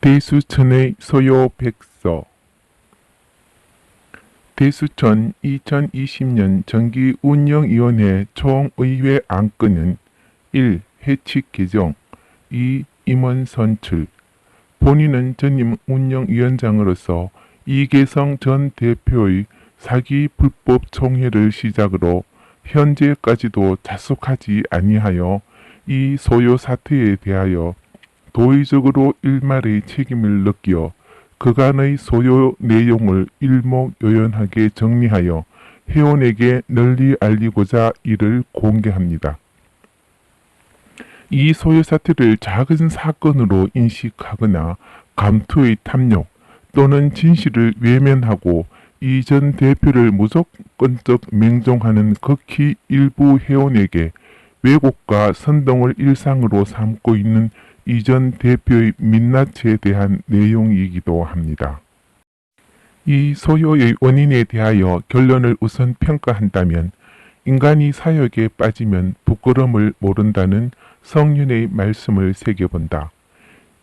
대수천의 소요백서. 대수천 2020년 정기운영위원회 총의회 안건은 1. 회칙 개정 2. 임원 선출. 본인은 전임 운영위원장으로서 이계성 전 대표의 사기 불법 총회를 시작으로 현재까지도 자숙하지 아니하여 이 소요 사태에 대하여 도의적으로 일말의 책임을 느끼어 그간의 소요 내용을 일목요연하게 정리하여 회원에게 널리 알리고자 이를 공개합니다. 이 소요 사태를 작은 사건으로 인식하거나 감투의 탐욕 또는 진실을 외면하고 이 전 대표를 무조건적 맹종하는 극히 일부 회원에게 왜곡과 선동을 일상으로 삼고 있는 이 전 대표의 민낯에 대한 내용이기도 합니다. 이 소요의 원인에 대하여 결론을 우선 평가한다면 인간이 사역에 빠지면 부끄러움을 모른다는 성윤의 말씀을 새겨본다.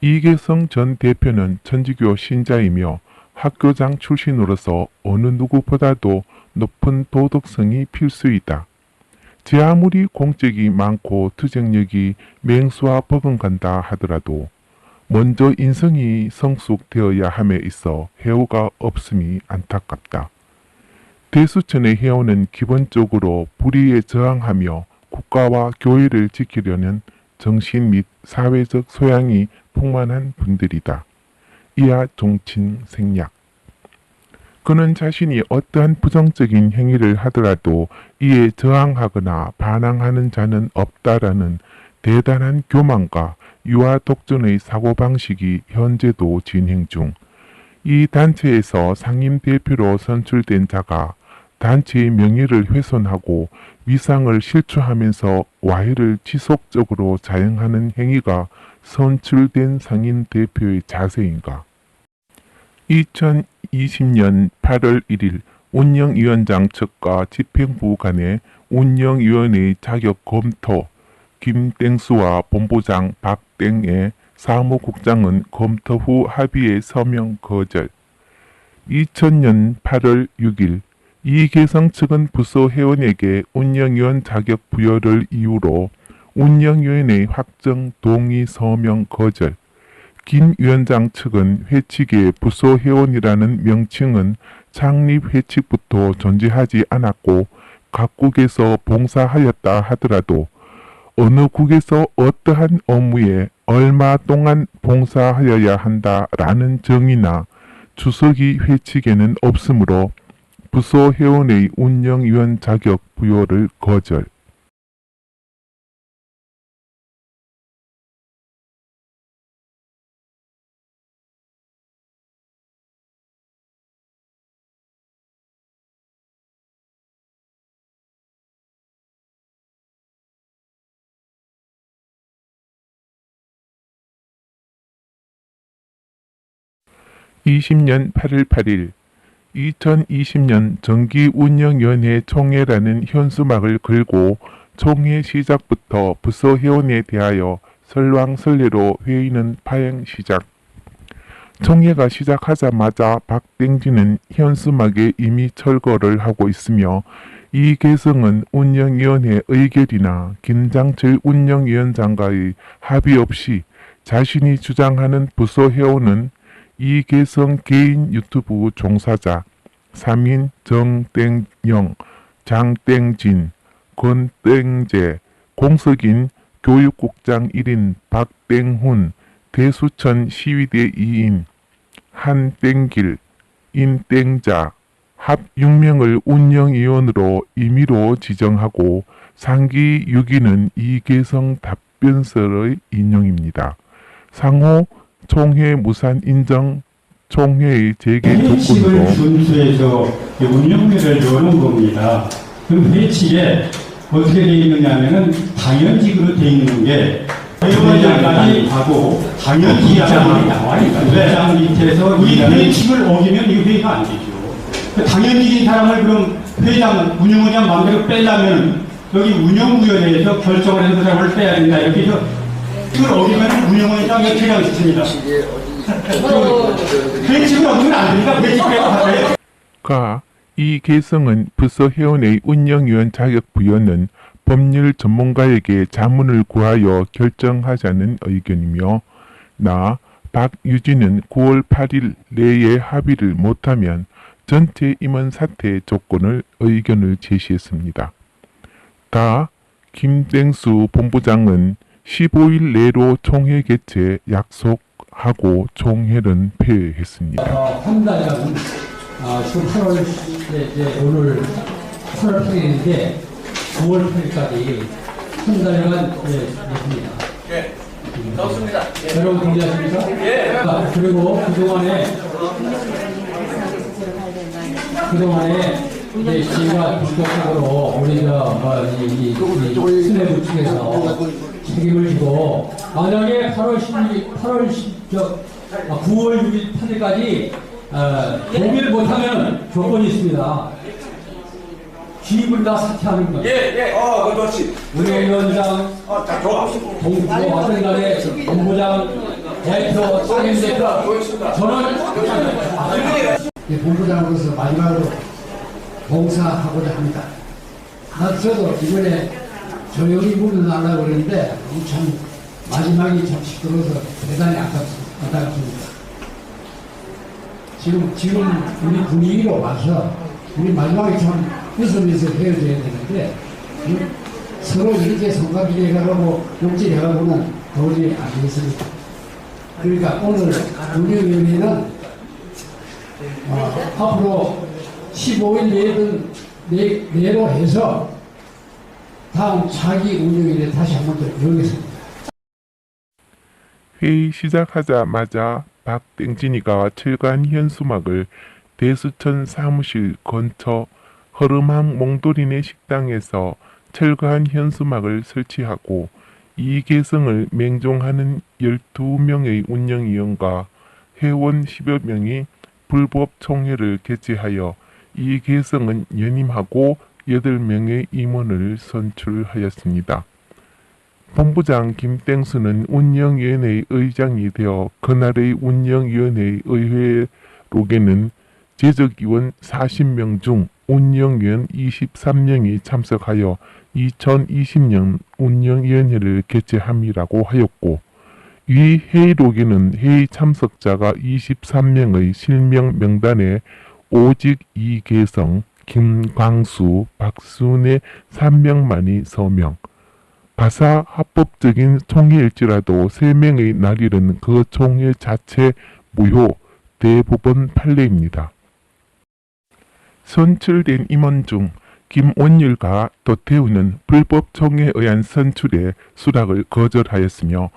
이계성 전 대표는 천주교 신자이며 학교장 출신으로서 어느 누구보다도 높은 도덕성이 필수이다. 제 아무리 공적이 많고 투쟁력이 맹수와 버금간다 하더라도 먼저 인성이 성숙되어야 함에 있어 해오가 없음이 안타깝다. 대수천의 해오는 기본적으로 불의에 저항하며 국가와 교회를 지키려는 정신 및 사회적 소양이 풍만한 분들이다. 이하 종친 생략. 그는 자신이 어떠한 부정적인 행위를 하더라도 이에 저항하거나 반항하는 자는 없다라는 대단한 교만과 유아 독존의 사고방식이 현재도 진행 중. 이 단체에서 상임 대표로 선출된 자가 단체의 명예를 훼손하고 위상을 실추하면서 와해를 지속적으로 자행하는 행위가 선출된 상임 대표의 자세인가? 2020년 8월 1일 운영위원장 측과 집행부 간의 운영위원회 자격 검토 김땡수와 본부장 박땡의 사무국장은 검토 후 합의의 서명 거절. 2000년 8월 6일 이계성 측은 부서 회원에게 운영위원 자격 부여를 이유로 운영위원회 확정 동의 서명 거절. 김 위원장 측은 회칙의 부서 회원이라는 명칭은 창립 회칙부터 존재하지 않았고 각국에서 봉사하였다 하더라도 어느 국에서 어떠한 업무에 얼마 동안 봉사하여야 한다라는 정의나 주석이 회칙에는 없으므로 부서 회원의 운영위원 자격 부여를 거절. (20년 8월 8일) 2020년 정기운영위원회 총회라는 현수막을 걸고 총회 시작부터 부서 회원에 대하여 설왕설래로 회의는 파행 시작. 총회가 시작하자마자 박땡진은 현수막에 이미 철거를 하고 있으며 이계성은 운영위원회 의결이나 김장철 운영위원장과의 합의 없이 자신이 주장하는 부서 회원은 이계성 개인 유튜브 종사자, 3인 정땡영, 장땡진, 권땡재, 공석인 교육국장 1인 박땡훈, 대수천 시위대 2인, 한땡길, 인땡자, 합 6명을 운영위원으로 임의로 지정하고 상기 6인은 이계성 답변서의 인용입니다. 상호 총회 무산 인정 총회의 재개 조건으로 회칙을 준수해서 운영회를 여는 겁니다. 그럼 회칙에 어떻게 되어 있느냐면은 당연직으로 되어 있는 게 회원장까지 하고 당연직장이 나와 있습니다. 회장 밑에서 이 회칙을 어기면 이 회의가 안 되죠. 당연직인 사람을 그럼 회장, 운영위원장 마음대로 빼려면 여기 운영위원회에서 결정을 해서 그 사람을 빼야 된다. 이렇게 해서 그걸 어기면 운영위원장 회장이 있습니다. 회칙을 얻으면 안 되니까 회칙을 받아야 가, 이 개성은 부서회원의 운영위원 자격 부여는 법률 전문가에게 자문을 구하여 결정하자는 의견이며, 나, 박유진은 9월 8일 내에 합의를 못하면 전체 임원 사퇴 조건을 의견을 제시했습니다. 가, 김땡수 본부장은 15일 내로 총회 개최 약속하고 총회는 폐회했습니다. 한 달간 지금 8월 이제 오늘 8월 8일인데 9월 8일까지 한 달간 있습니다. 예, 좋습니다. 예. 여러분 동의하십니까? 예. 그리고 그동안에 이제 시가 본격적으로 우리 이 수뇌부 측에서 책임을 지고 만약에 9월 6일 8일까지 동의를 못하면 조건이 있습니다. 지휘부를 다 사퇴하는 거예요. 예. 그렇지. 운영위원장, 다 좋아. 동부고 하던 간에 본부장, 대표, 상임대표, 저는 본부장으로서 마지막으로 봉사하고자 합니다. 저도 이번에 조용히 물러나려고 그랬는데 참 마지막이 참 시끄러워서 대단히 안타깝습니다. 지금 우리 분위기로 와서 우리 마지막에 참 웃으면서 헤어져야 되는데 서로 이렇게 성가비례가고 욕질해가고는 도저히 안 되겠습니다. 그러니까 오늘 운영위원회는 앞으로 15일 내로 해서 다음 차기 운영위원회 다시 한번 더 열겠습니다. 회의 시작하자마자 박땡진이가 철거한 현수막을 대수천 사무실 근처 허름한 몽돌이네 식당에서 철거한 현수막을 설치하고 이계성을 맹종하는 12명의 운영위원과 회원 10여 명이 불법 총회를 개최하여 이계성은 연임하고 8명의 임원을 선출하였습니다. 본부장 김땡수는 운영위원회 의장이 되어 그날의 운영위원회 의회록에는 재적위원 40명 중 운영위원 23명이 참석하여 2020년 운영위원회를 개최함이라고 하였고, 이 회의록에는 회의 참석자가 23명의 실명 명단에 오직 이계성, 김광수, 박순애 3명만이 서명. 가사 합법적인 총회일지라도 3명의 날일은 그 총회 자체 무효, 대법원 판례입니다. 선출된 임원 중 김원율과 도태우는 불법 총회에 의한 선출에 수락을 거절하였으며,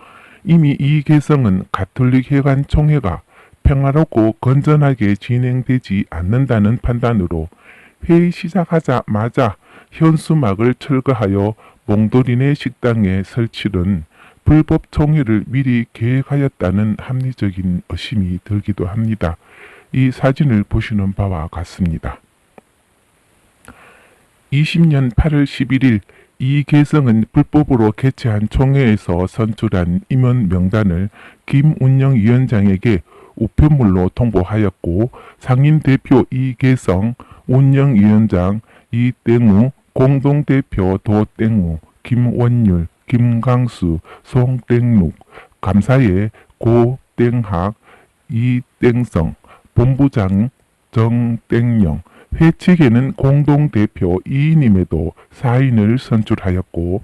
이미 이계성은 가톨릭 회관 총회가 평화롭고 건전하게 진행되지 않는다는 판단으로 회의 시작하자마자 현수막을 철거하여 몽돌이네 식당에 설치는 불법 총회를 미리 계획하였다는 합리적인 의심이 들기도 합니다. 이 사진을 보시는 바와 같습니다. 20년 8월 11일 이계성은 불법으로 개최한 총회에서 선출한 임원 명단을 김 운영위원장에게 우편물로 통보하였고, 상임대표 이계성, 운영위원장 이땡우, 공동대표 도땡우, 김원율, 김강수, 송땡룩, 감사에 고땡학, 이땡성, 본부장 정땡영, 회칙에는 공동대표 이인임에도 사인을 선출하였고,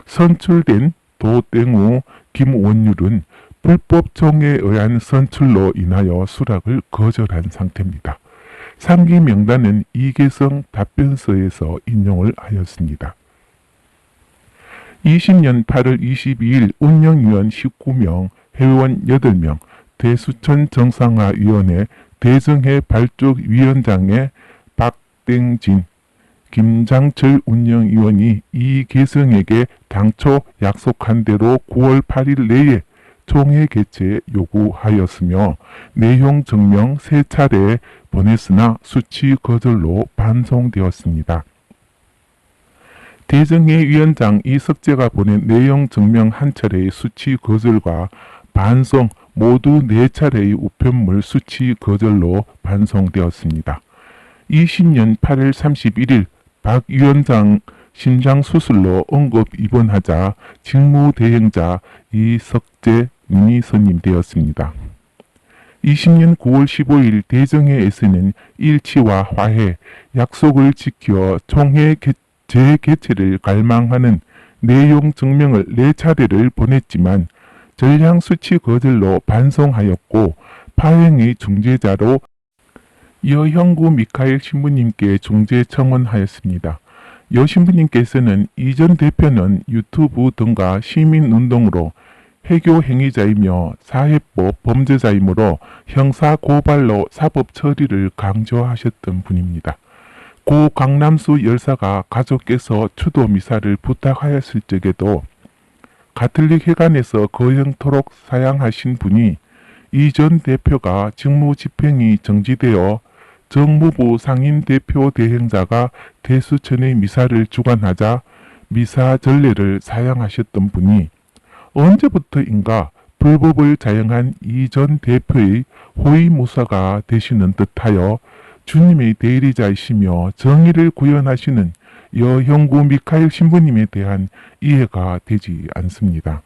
선출된 도땡우, 김원율은 불법 총회에 의한 선출로 인하여 수락을 거절한 상태입니다. 상기 명단은 이계성 답변서에서 인용을 하였습니다. 20년 8월 22일 운영위원 19명, 회원 8명, 대수천 정상화위원회 대정회 발족위원장의 박땡진, 김장철 운영위원이 이계성에게 당초 약속한 대로 9월 8일 내에 총회 개최 요구하였으며, 내용 증명 3차례 보냈으나 수치 거절로 반송되었습니다. 대정회 위원장 이석재가 보낸 내용 증명 한 차례의 수치 거절과 반송 모두 4차례의 우편물 수치 거절로 반송되었습니다. 20년 8월 31일 박 위원장 심장수술로 응급 입원하자 직무대행자 이석재님이 선임되었습니다. 20년 9월 15일 대정회에서는 일치와 화해, 약속을 지켜 총회 재개최를 갈망하는 내용 증명을 4차례를 보냈지만 전량 수치 거절로 반송하였고 파행의 중재자로 여형구 미카엘 신부님께 중재 청원하였습니다. 여 신부님께서는 이 전 대표는 유튜브 등과 시민운동으로 해교 행위자이며 사회법 범죄자이므로 형사 고발로 사법 처리를 강조하셨던 분입니다. 고 강남수 열사가 가족께서 추도 미사를 부탁하였을 적에도 가톨릭 회관에서 거행토록 사양하신 분이 이 전 대표가 직무집행이 정지되어 정무부 상임대표 대행자가 대수천의 미사를 주관하자 미사 전례를 사양하셨던 분이 언제부터인가 불법을 자행한 이 전 대표의 호위무사가 되시는 듯하여 주님의 대리자이시며 정의를 구현하시는 여형구 미카엘 신부님에 대한 이해가 되지 않습니다.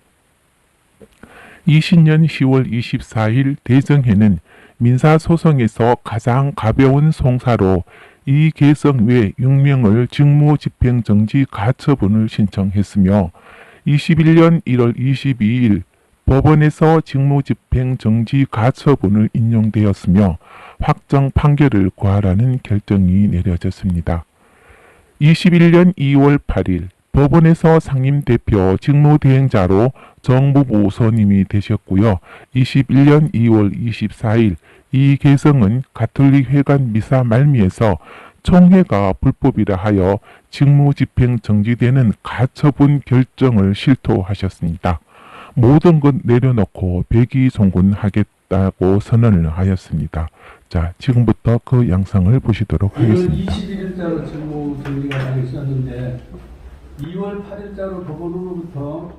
20년 10월 24일 대정회는 민사소송에서 가장 가벼운 송사로 이 개성 외 6명을 직무집행정지 가처분을 신청했으며 21년 1월 22일 법원에서 직무집행정지 가처분을 인용되었으며 확정 판결을 구하라는 결정이 내려졌습니다. 21년 2월 8일 법원에서 상임대표 직무대행자로 정무부 선임이 되셨고요. 21년 2월 24일 이 개성은 가톨릭 회관 미사 말미에서 총회가 불법이라 하여 직무집행 정지되는 가처분 결정을 실토하셨습니다. 모든 것 내려놓고 백의송군하겠다고 선언을 하였습니다. 자, 지금부터 그 양상을 보시도록 1월 하겠습니다. 21일자로 직무 정지가 다 있었는데 2월 8일자로 법원으로부터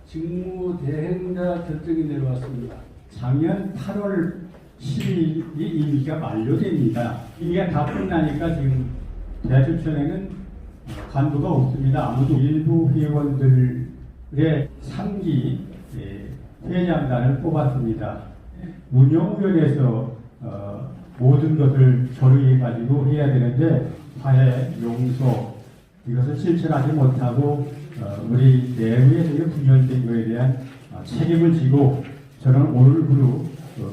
직무 대행자 결정이 내려왔습니다. 작년 8월 10일이 임기가 만료됩니다. 임기가 다 끝나니까 지금 대주천에는 간부가 없습니다. 아무도 일부 회원들의 3기 회장단을 뽑았습니다. 운영위원회에서 모든 것을 조례해가지고 해야 되는데 화해, 용서 이것을 실천하지 못하고 우리 내부에서 분열된 것에 대한 책임을 지고 저는 오늘부로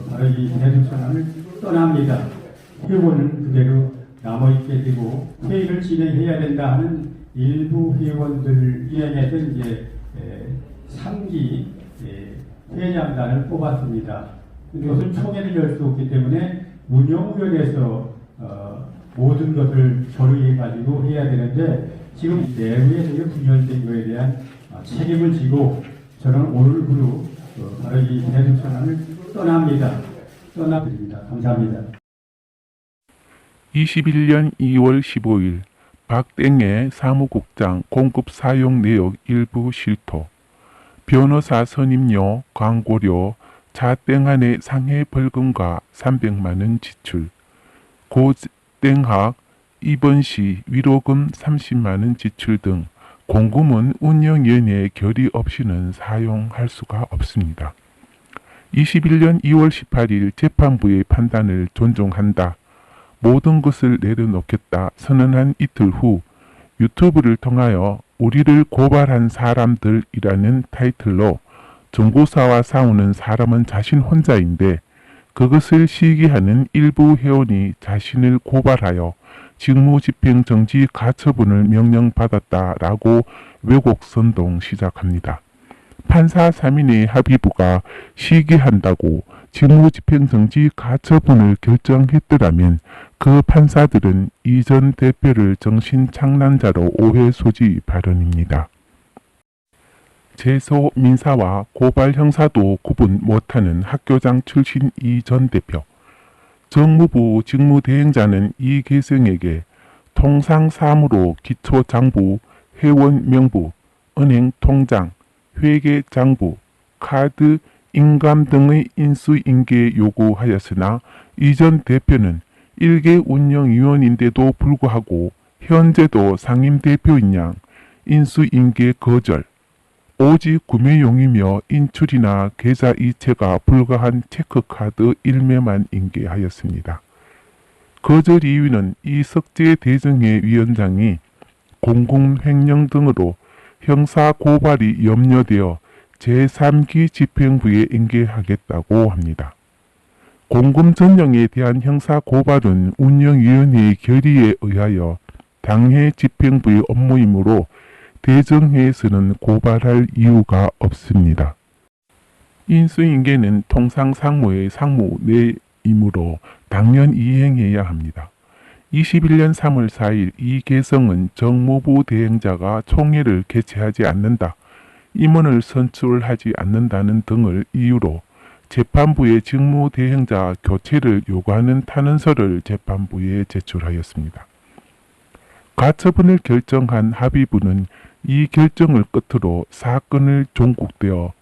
바로 이 대주천을 떠납니다. 회원은 그대로 남아있게 되고 회의를 진행해야 된다 하는 일부 회원들 위원회에서 이제 3기 회장단을 뽑았습니다. 이것은 총회를 열 수 없기 때문에 운영위원회에서 모든 것을 조례해가지고 해야 되는데 지금 내부에서 분열된 것에 대한 책임을 지고 저는 오늘부로 바로 이 대주천을 떠납니다. 떠나드립니다. 감사합니다. 21년 2월 15일 박땡의 사무국장 공급 사용 내역 일부 실토, 변호사 선임료, 광고료, 자땡한의 상해 벌금과 300만원 지출, 고땡학 입원시 위로금 30만원 지출 등 공금은 운영위원회 결의 없이는 사용할 수가 없습니다. 21년 2월 18일 재판부의 판단을 존중한다. 모든 것을 내려놓겠다 선언한 이틀 후 유튜브를 통하여 우리를 고발한 사람들이라는 타이틀로 정보사와 싸우는 사람은 자신 혼자인데 그것을 시기하는 일부 회원이 자신을 고발하여 직무집행정지 가처분을 명령받았다라고 왜곡 선동 시작합니다. 판사 3인의 합의부가 시기한다고 직무집행정지 가처분을 결정했더라면 그 판사들은 이 전 대표를 정신착란자로 오해 소지 발언입니다. 제소 민사와 고발 형사도 구분 못하는 학교장 출신 이 전 대표. 정무부 직무대행자는 이 개성에게 통상사무로 기초장부, 회원 명부, 은행 통장, 회계장부, 카드 인감 등의 인수인계 요구하였으나 이 전 대표는 일개 운영위원인데도 불구하고 현재도 상임대표인 양 인수인계 거절, 오직 구매용이며 인출이나 계좌 이체가 불가한 체크카드 일매만 인계하였습니다. 거절 이유는 이석재 대정회 위원장이 공공횡령 등으로 형사 고발이 염려되어 제3기 집행부에 인계하겠다고 합니다. 공금 전형에 대한 형사 고발은 운영위원회의 결의에 의하여 당해 집행부의 업무이므로 대정회에서는 고발할 이유가 없습니다. 인수인계는 통상 상무의 상무 내이므로 당연 이행해야 합니다. 21년 3월 4일 이 개성은 정무부 대행자가 총회를 개최하지 않는다, 임원을 선출하지 않는다는 등을 이유로 재판부의 직무대행자 교체를 요구하는 탄원서를 재판부에 제출하였습니다. 가처분을 결정한 합의부는 이 결정을 끝으로 사건을 종국되어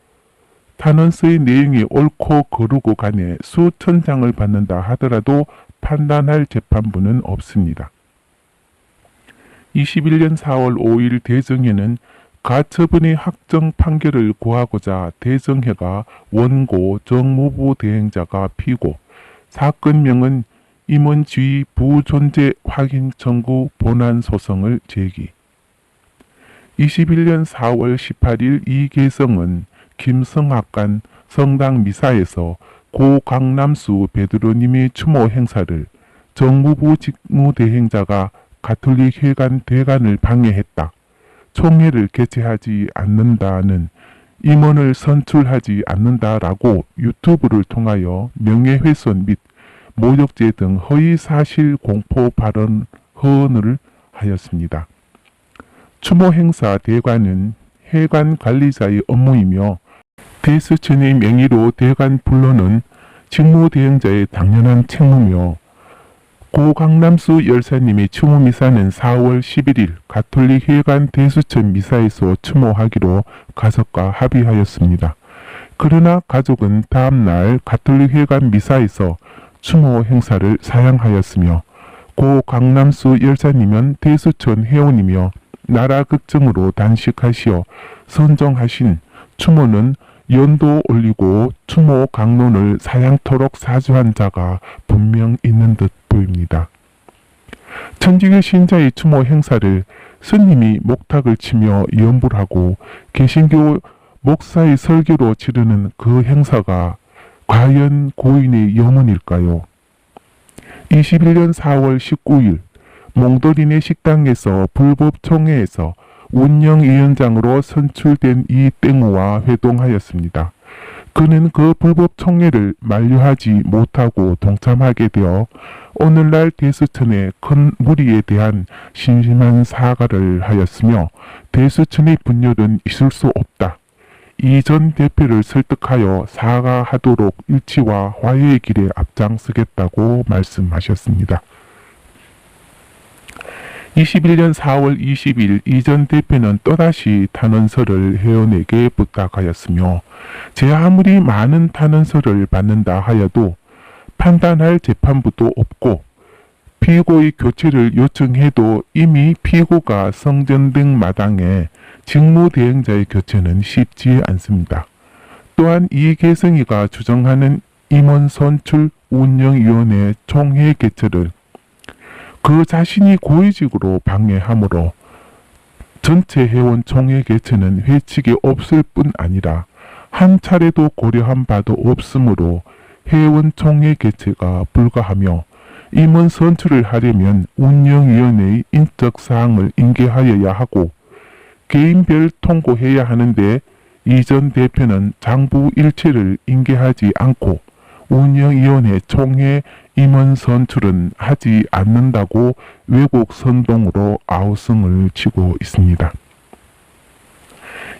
탄원서의 내용이 옳고 그르고 간에 수천 장을 받는다 하더라도 판단할 재판부는 없습니다. 21년 4월 5일 대정회는 가처분의 확정 판결을 구하고자 대정회가 원고 정무부 대행자가 피고, 사건명은 임원지위 부존재 확인 청구 본안 소송을 제기. 21년 4월 18일 이 개성은 김성학관 성당 미사에서 고 강남수 베드로님의 추모 행사를 정무부 직무대행자가 가톨릭 회관 대관을 방해했다, 총회를 개최하지 않는다는, 임원을 선출하지 않는다라고 유튜브를 통하여 명예훼손 및 모욕죄 등 허위사실 공포 발언 허언을 하였습니다. 추모 행사 대관은 회관 관리자의 업무이며 대수천의 명의로 대관 불러는 직무대행자의 당연한 책무며, 고 강남수 열사님의 추모 미사는 4월 11일 가톨릭 회관 대수천 미사에서 추모하기로 가족과 합의하였습니다. 그러나 가족은 다음날 가톨릭 회관 미사에서 추모 행사를 사양하였으며, 고 강남수 열사님은 대수천 회원이며 나라 걱정으로 단식하시어 선정하신 추모는 연도 올리고 추모 강론을 사양토록 사주한 자가 분명 있는 듯 보입니다. 천주교 신자의 추모 행사를 스님이 목탁을 치며 연불하고 개신교 목사의 설교로 치르는 그 행사가 과연 고인의 염원일까요? 21년 4월 19일 몽돌인의 식당에서 불법 총회에서 운영위원장으로 선출된 이 땡우와 회동하였습니다. 그는 그 불법 총회를 만류하지 못하고 동참하게 되어 오늘날 대수천의 큰 무리에 대한 심심한 사과를 하였으며, 대수천의 분열은 있을 수 없다, 이 전 대표를 설득하여 사과하도록 일치와 화해의 길에 앞장서겠다고 말씀하셨습니다. 21년 4월 20일 이 전 대표는 또다시 탄원서를 회원에게 부탁하였으며, 제 아무리 많은 탄원서를 받는다 하여도 판단할 재판부도 없고 피고의 교체를 요청해도 이미 피고가 성전등 마당에 직무대행자의 교체는 쉽지 않습니다. 또한 이계성이가 주장하는 임원 선출 운영위원회 총회 개최를 그 자신이 고위직으로 방해하므로 전체 회원 총회 개최는 회칙이 없을 뿐 아니라 한 차례도 고려한 바도 없으므로 회원 총회 개최가 불가하며, 임원 선출을 하려면 운영위원회의 인적 사항을 인계하여야 하고 개인별 통고해야 하는데, 이 전 대표는 장부 일체를 인계하지 않고 운영위원회 총회 임원 선출은 하지 않는다고 외국 선동으로 아우성을 치고 있습니다.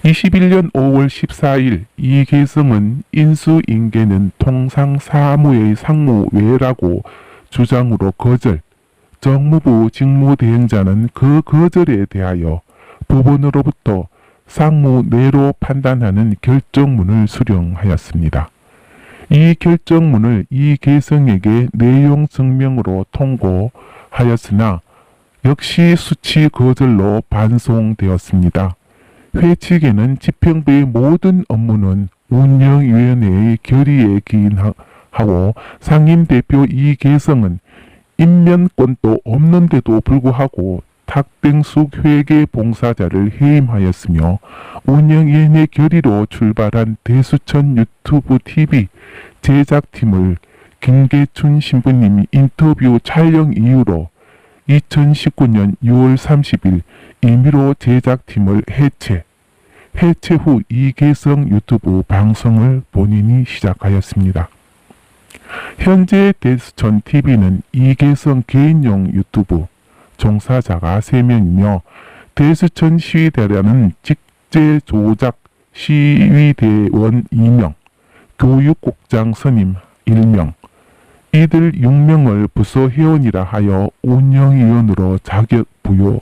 21년 5월 14일 이계성은 인수인계는 통상 사무의 상무 외라고 주장으로 거절, 정무부 직무대행자는 그 거절에 대하여 법원으로부터 상무뇌로 판단하는 결정문을 수령하였습니다. 이 결정문을 이계성에게 내용 증명으로 통고하였으나 역시 수치 거절로 반송되었습니다. 회 측에는 집행부의 모든 업무는 운영위원회의 결의에 기인하고 상임대표 이계성은 임면권도 없는데도 불구하고 탁땡숙 회계 봉사자를 해임하였으며 운영위원회 결의로 출발한 대수천 유튜브 TV 제작팀을 김계춘 신부님이 인터뷰 촬영 이후로 2019년 6월 30일 임의로 제작팀을 해체 후 이계성 유튜브 방송을 본인이 시작하였습니다. 현재 대수천 TV는 이계성 개인용 유튜브 종사자가 3명이며 대수천 시위대라는 직제 조작 시위대원 2명, 교육국장 선임 1명, 이들 6명을 부서 회원이라 하여 운영위원으로 자격 부여.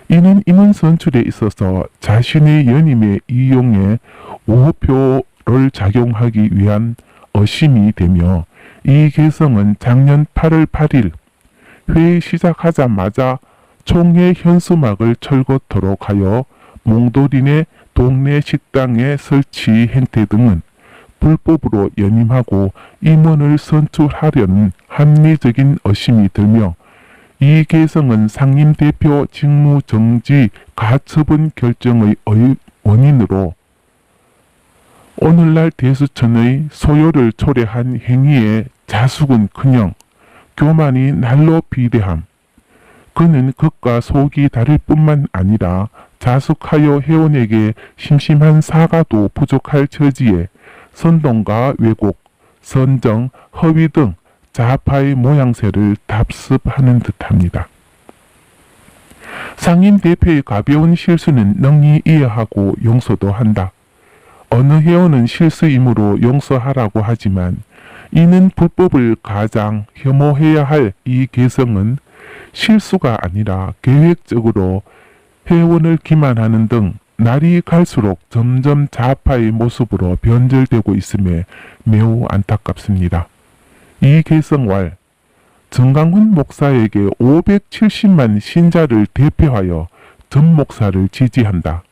이는 임원 선출에 있어서 자신의 연임에 이용해 우호표를 작용하기 위한 의심이 되며 이계성은 작년 8월 8일 회의 시작하자마자 총회 현수막을 철거토록 하여 몽돌인의 동네 식당의 설치 행태 등은 불법으로 연임하고 임원을 선출하려는 합리적인 의심이 들며 이계성은 상임대표 직무정지 가처분 결정의 원인으로 오늘날 대수천의 소요를 초래한 행위에 자숙은커녕 교만이 날로 비대함. 그는 극과 속이 다를 뿐만 아니라 자숙하여 회원에게 심심한 사과도 부족할 처지에 선동과 왜곡, 선정, 허위 등 좌파의 모양새를 답습하는 듯합니다. 상임대표의 가벼운 실수는 능히 이해하고 용서도 한다. 어느 회원은 실수이므로 용서하라고 하지만 이는 불법을 가장 혐오해야 할 이 개성은 실수가 아니라 계획적으로 회원을 기만하는 등 날이 갈수록 점점 좌파의 모습으로 변절되고 있음에 매우 안타깝습니다. 이 개성왈 정강훈 목사에게 570만 신자를 대표하여 전 목사를 지지한다.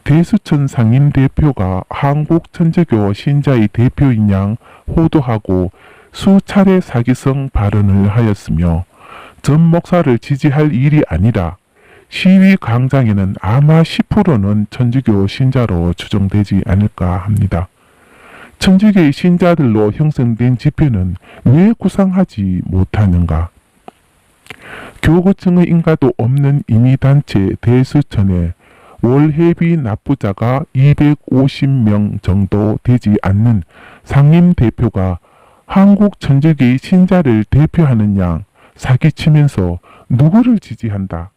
대수천 상임대표가 한국천주교 신자의 대표인 양 호도하고 수차례 사기성 발언을 하였으며 전 목사를 지지할 일이 아니라 시위 광장에는 아마 10%는 천주교 신자로 추정되지 않을까 합니다. 천주교의 신자들로 형성된 집회는 왜 구상하지 못하는가? 교구청의 인가도 없는 임의단체 대수천에 월회비 납부자가 250명 정도 되지 않는 상임대표가 한국 천주교의 신자를 대표하는 양 사기치면서 누구를 지지한다?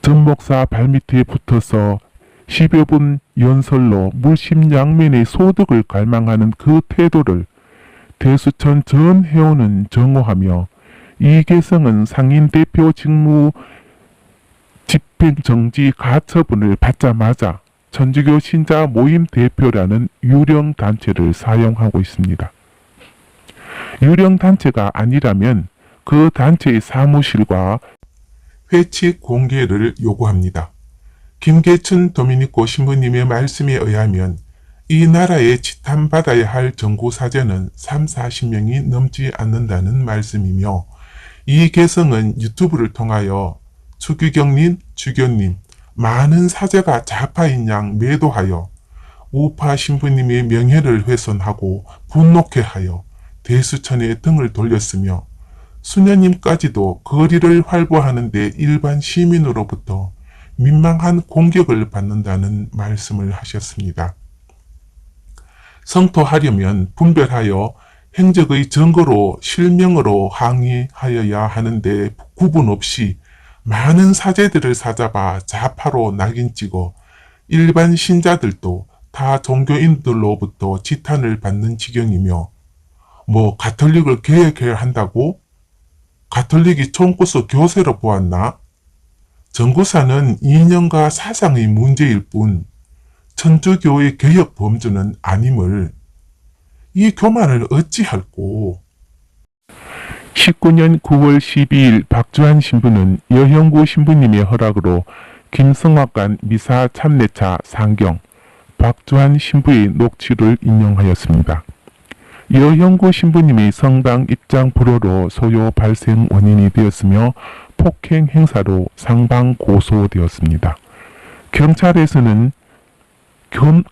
전 목사 발밑에 붙어서 10여 분 연설로 물심양면의 소득을 갈망하는 그 태도를 대수천 전 회원은 정오하며 이계성은 상임대표 직무 집행정지 가처분을 받자마자 천주교 신자 모임 대표라는 유령 단체를 사용하고 있습니다. 유령 단체가 아니라면 그 단체의 사무실과 회칙 공개를 요구합니다. 김계춘 도미니코 신부님의 말씀에 의하면 이 나라에 지탄받아야 할 정구사제는 30-40명이 넘지 않는다는 말씀이며 이 개성은 유튜브를 통하여 추규경님, 주교님, 많은 사제가 좌파인 양 매도하여 우파 신부님의 명예를 훼손하고 분노케 하여 대수천에 등을 돌렸으며 수녀님까지도 거리를 활보하는데 일반 시민으로부터 민망한 공격을 받는다는 말씀을 하셨습니다. 성토하려면 분별하여 행적의 증거로 실명으로 항의하여야 하는데 구분 없이 많은 사제들을 사잡아 좌파로 낙인 찍어 일반 신자들도 타 종교인들로부터 지탄을 받는 지경이며 가톨릭을 개혁해야 한다고? 가톨릭이 총구수 교세로 보았나? 정구사는 이념과 사상의 문제일 뿐 천주교의 개혁 범주는 아님을 이 교만을 어찌할꼬. 19년 9월 12일 박주한 신부는 여형구 신부님의 허락으로 김성학관 미사 참례차 상경 박주한 신부의 녹취를 인용하였습니다. 여형구 신부님의 성당 입장 불허로 소요 발생 원인이 되었으며 폭행 행사로 상방 고소되었습니다. 경찰에서는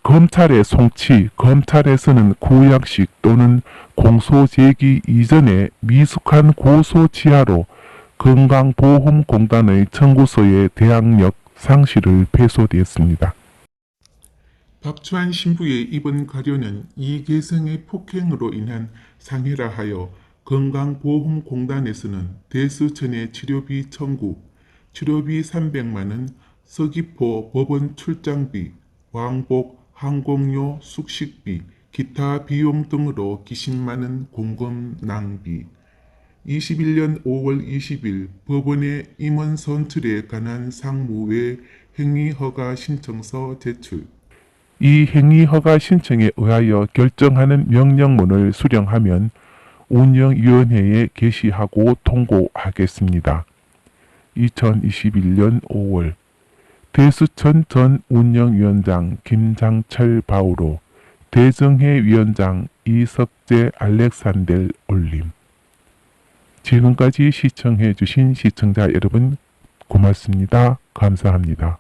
검찰의 송치, 검찰에서는 구약식 또는 공소 제기 이전에 미숙한 고소 지하로 건강보험공단의 청구서의 대항력 상실을 패소되었습니다. 박주한 신부의 이번 가료는 이계성의 폭행으로 인한 상해라 하여 건강보험공단에서는 대수천의 치료비 청구, 치료비 300만원, 서귀포 법원 출장비, 왕복, 항공료, 숙식비, 기타 비용 등으로 기십만원 공금 낭비. 21년 5월 20일 법원에 임원 선출에 관한 상무외 행위허가 신청서 제출. 이 행위허가 신청에 의하여 결정하는 명령문을 수령하면 운영위원회에 게시하고 통고하겠습니다. 2021년 5월 대수천 전 운영위원장 김장철 바우로 대정회 위원장 이석재 알렉산델 올림. 지금까지 시청해 주신 시청자 여러분 고맙습니다. 감사합니다.